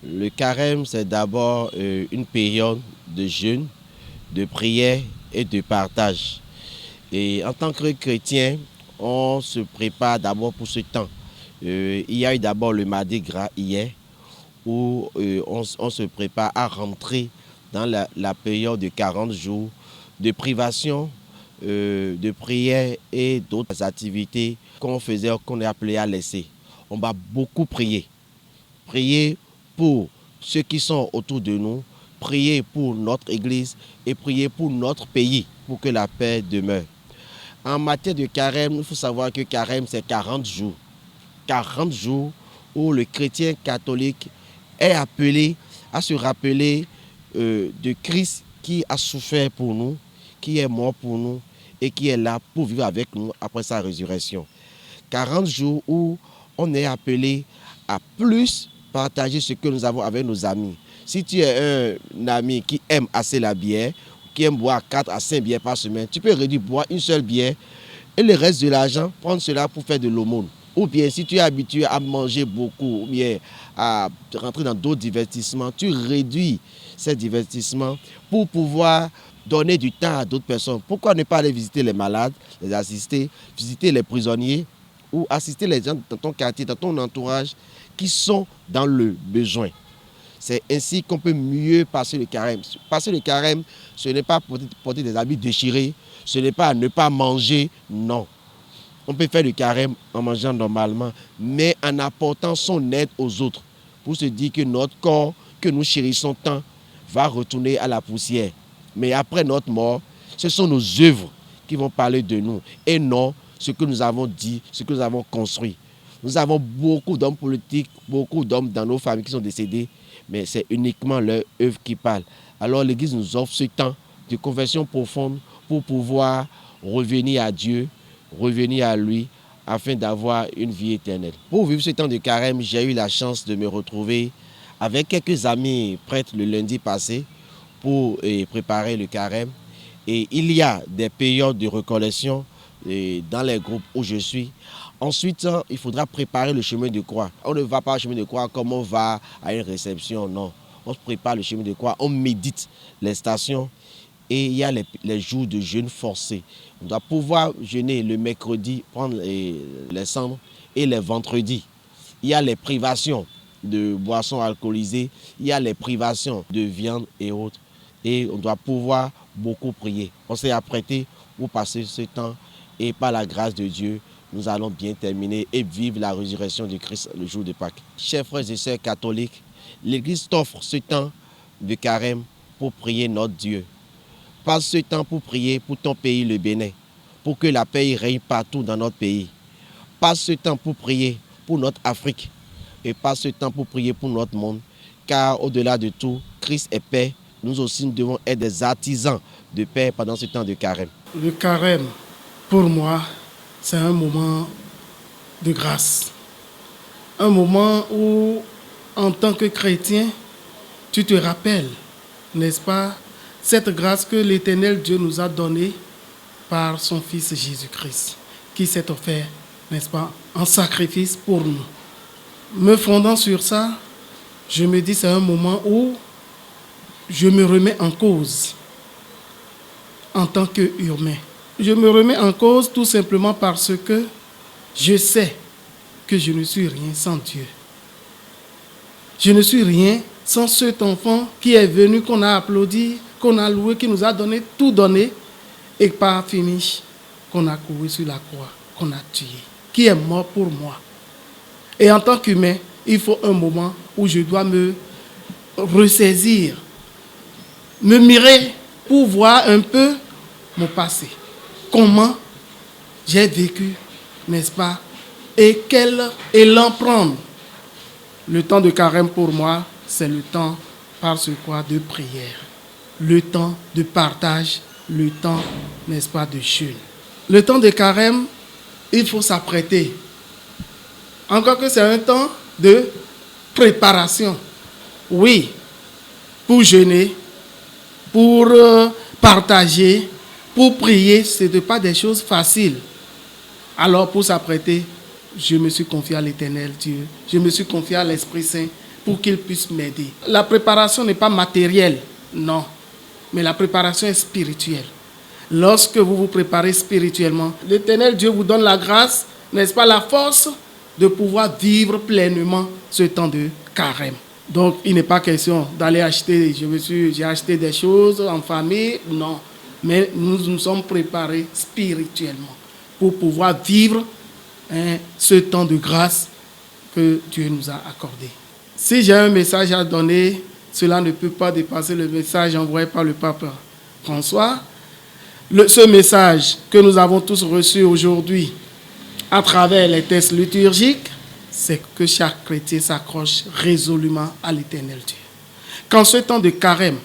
Le carême, c'est d'abord une période de jeûne, de prière et de partage. Et en tant que chrétien, on se prépare d'abord pour ce temps. Il y a eu d'abord le Mardi Gras hier, où on se prépare à rentrer dans la période de 40 jours de privation, de prière et d'autres activités qu'on faisait, qu'on est appelé à laisser. On va beaucoup prier. Prier pour ceux qui sont autour de nous, prier pour notre Église et prier pour notre pays, pour que la paix demeure. En matière de carême, il faut savoir que carême, c'est 40 jours. 40 jours où le chrétien catholique est appelé à se rappeler de Christ qui a souffert pour nous, qui est mort pour nous et qui est là pour vivre avec nous après sa résurrection. 40 jours où on est appelé à plus partager ce que nous avons avec nos amis. Si tu es un ami qui aime assez la bière, qui aime boire 4 à 5 bières par semaine, tu peux réduire boire une seule bière et le reste de l'argent, prendre cela pour faire de l'aumône. Ou bien si tu es habitué à manger beaucoup, ou bien à rentrer dans d'autres divertissements, tu réduis ces divertissements pour pouvoir donner du temps à d'autres personnes. Pourquoi ne pas aller visiter les malades, les assister, visiter les prisonniers ou assister les gens dans ton quartier, dans ton entourage qui sont dans le besoin. C'est ainsi qu'on peut mieux passer le carême. Passer le carême, ce n'est pas porter des habits déchirés, ce n'est pas ne pas manger, non. On peut faire le carême en mangeant normalement, mais en apportant son aide aux autres pour se dire que notre corps, que nous chérissons tant, va retourner à la poussière. Mais après notre mort, ce sont nos œuvres qui vont parler de nous et non ce que nous avons dit, ce que nous avons construit. Nous avons beaucoup d'hommes politiques, beaucoup d'hommes dans nos familles qui sont décédés, mais c'est uniquement leur œuvre qui parle. Alors l'Église nous offre ce temps de conversion profonde pour pouvoir revenir à Dieu, revenir à lui, afin d'avoir une vie éternelle. Pour vivre ce temps de carême, j'ai eu la chance de me retrouver avec quelques amis prêtres le lundi passé pour préparer le carême. Et il y a des périodes de recollection dans les groupes où je suis. Ensuite, il faudra préparer le chemin de croix. On ne va pas au chemin de croix comme on va à une réception, non. On se prépare le chemin de croix, on médite les stations et il y a les jours de jeûne forcé. On doit pouvoir jeûner le mercredi, prendre les cendres et les vendredis. Il y a les privations de boissons alcoolisées, il y a les privations de viande et autres. Et on doit pouvoir beaucoup prier. On s'est apprêté pour passer ce temps et par la grâce de Dieu, nous allons bien terminer et vivre la résurrection de Christ le jour de Pâques. Chers frères et sœurs catholiques, l'Église t'offre ce temps de carême pour prier notre Dieu. Passe ce temps pour prier pour ton pays, le Bénin, pour que la paix règne partout dans notre pays. Passe ce temps pour prier pour notre Afrique et passe ce temps pour prier pour notre monde, car au-delà de tout, Christ est paix. Nous aussi, nous devons être des artisans de paix pendant ce temps de carême. Le carême, pour moi, c'est un moment de grâce. Un moment où, en tant que chrétien, tu te rappelles, n'est-ce pas, cette grâce que l'Éternel Dieu nous a donnée par son Fils Jésus-Christ, qui s'est offert, n'est-ce pas, en sacrifice pour nous. Me fondant sur ça, je me dis c'est un moment où je me remets en cause en tant qu'humain. Je me remets en cause tout simplement parce que je sais que je ne suis rien sans Dieu. Je ne suis rien sans cet enfant qui est venu, qu'on a applaudi, qu'on a loué, qui nous a donné, tout donné, et par fini, qu'on a couru sur la croix, qu'on a tué, qui est mort pour moi. Et en tant qu'humain, il faut un moment où je dois me ressaisir, me mirer pour voir un peu mon passé. Comment j'ai vécu, n'est-ce pas? Et quel élan prendre. Le temps de carême pour moi, c'est le temps parce quoi de prière, le temps de partage, le temps, n'est-ce pas, de jeûne. Le temps de carême, il faut s'apprêter. Encore que c'est un temps de préparation. Oui, pour jeûner, pour partager, pour prier, ce n'est pas des choses faciles. Alors pour s'apprêter, je me suis confié à l'Éternel Dieu, je me suis confié à l'Esprit Saint pour qu'ils puissent m'aider. La préparation n'est pas matérielle, non, mais la préparation est spirituelle. Lorsque vous vous préparez spirituellement, l'Éternel Dieu vous donne la grâce, n'est-ce pas, la force de pouvoir vivre pleinement ce temps de carême. Donc, il n'est pas question d'aller acheter, j'ai acheté des choses en famille, non. Mais nous nous sommes préparés spirituellement pour pouvoir vivre ce temps de grâce que Dieu nous a accordé. Si j'ai un message à donner, cela ne peut pas dépasser le message envoyé par le pape François. Ce message que nous avons tous reçu aujourd'hui à travers les textes liturgiques, c'est que chaque chrétien s'accroche résolument à l'Éternel Dieu. Qu'en ce temps de carême,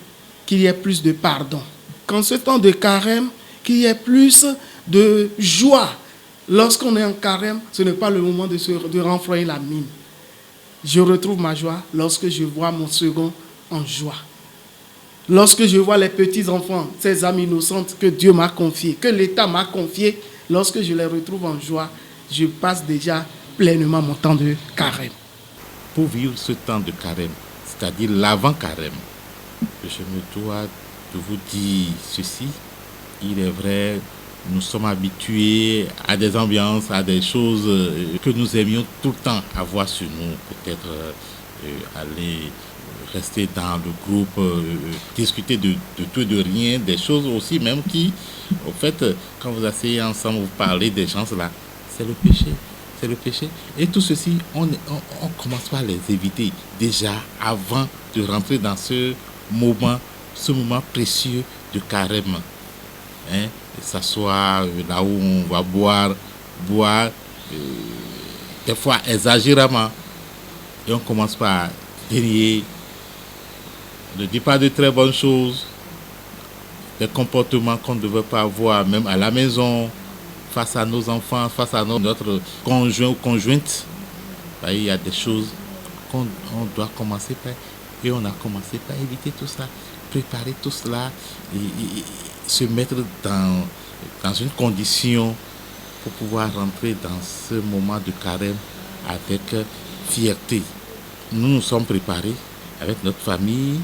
qu'il y ait plus de pardon. Qu'en ce temps de carême, qu'il y ait plus de joie. Lorsqu'on est en carême, ce n'est pas le moment de renfroyer la mine. Je retrouve ma joie lorsque je vois mon second en joie. Lorsque je vois les petits-enfants, ces âmes innocentes que Dieu m'a confiées, que l'État m'a confiées, lorsque je les retrouve en joie, je passe déjà pleinement mon temps de carême. Pour vivre ce temps de carême, c'est-à-dire l'avant-carême, je me dois de vous dire ceci. Il est vrai, nous sommes habitués à des ambiances, à des choses que nous aimions tout le temps avoir sur nous. Peut-être aller rester dans le groupe, discuter de tout et de rien, des choses aussi même qui, au fait, quand vous asseyez ensemble, vous parlez des gens là, c'est le péché. C'est le péché. Et tout ceci, on commence par les éviter déjà avant de rentrer dans ce moment précieux de carême. Que ce soit là où on va boire des fois exagérément. Et on commence par dénier, ne dit pas de très bonnes choses, des comportements qu'on ne devait pas avoir, même à la maison, face à nos enfants, face à notre conjoint ou conjointe. Il y a des choses qu'on doit commencer par, et on a commencé par éviter tout ça, préparer tout cela et se mettre dans une condition pour pouvoir rentrer dans ce moment de carême avec fierté. Nous nous sommes préparés avec notre famille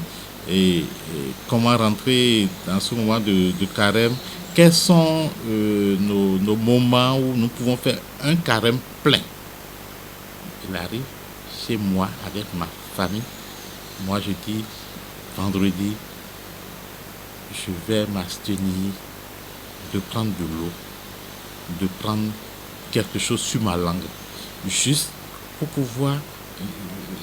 et comment rentrer dans ce moment de carême. Quels sont nos moments où nous pouvons faire un carême plein? Il arrive chez moi avec ma famille. Moi, je dis, vendredi, je vais m'abstenir de prendre de l'eau, de prendre quelque chose sur ma langue, juste pour pouvoir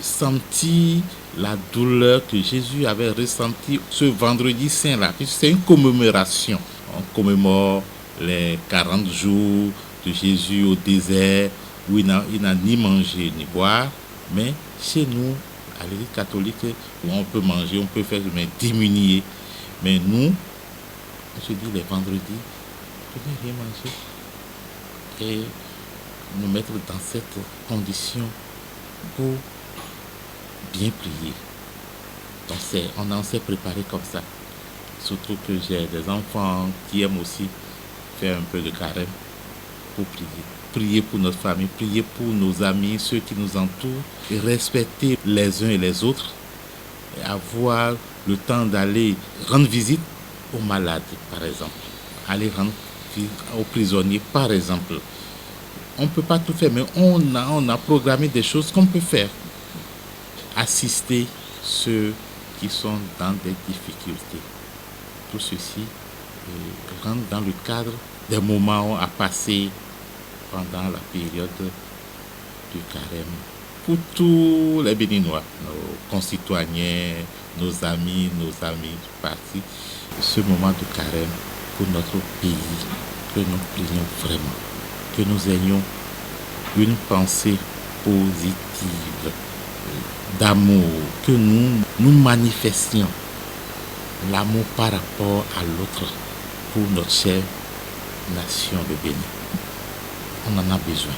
sentir la douleur que Jésus avait ressentie ce vendredi saint-là. C'est une commémoration. On commémore les 40 jours de Jésus au désert où il n'a ni mangé ni boire. Mais chez nous, à l'Église catholique, où on peut manger, on peut faire, mais diminuer. Mais nous, on se dit les vendredis, on ne peut rien manger. Et nous mettre dans cette condition pour bien prier. Donc on s'est préparé comme ça. Surtout que j'ai des enfants qui aiment aussi faire un peu de carême pour prier. Prier pour notre famille, prier pour nos amis, ceux qui nous entourent, et respecter les uns et les autres, et avoir le temps d'aller rendre visite aux malades, par exemple. Aller rendre visite aux prisonniers, par exemple. On ne peut pas tout faire, mais on a programmé des choses qu'on peut faire. Assister ceux qui sont dans des difficultés. Tout ceci rentre dans le cadre des moments à passer pendant la période du carême. Pour tous les Béninois, nos concitoyens, nos amis du parti, ce moment de carême pour notre pays, que nous prions vraiment, que nous ayons une pensée positive, d'amour, que nous manifestions l'amour par rapport à l'autre pour notre chère nation de Bénin. On en a besoin.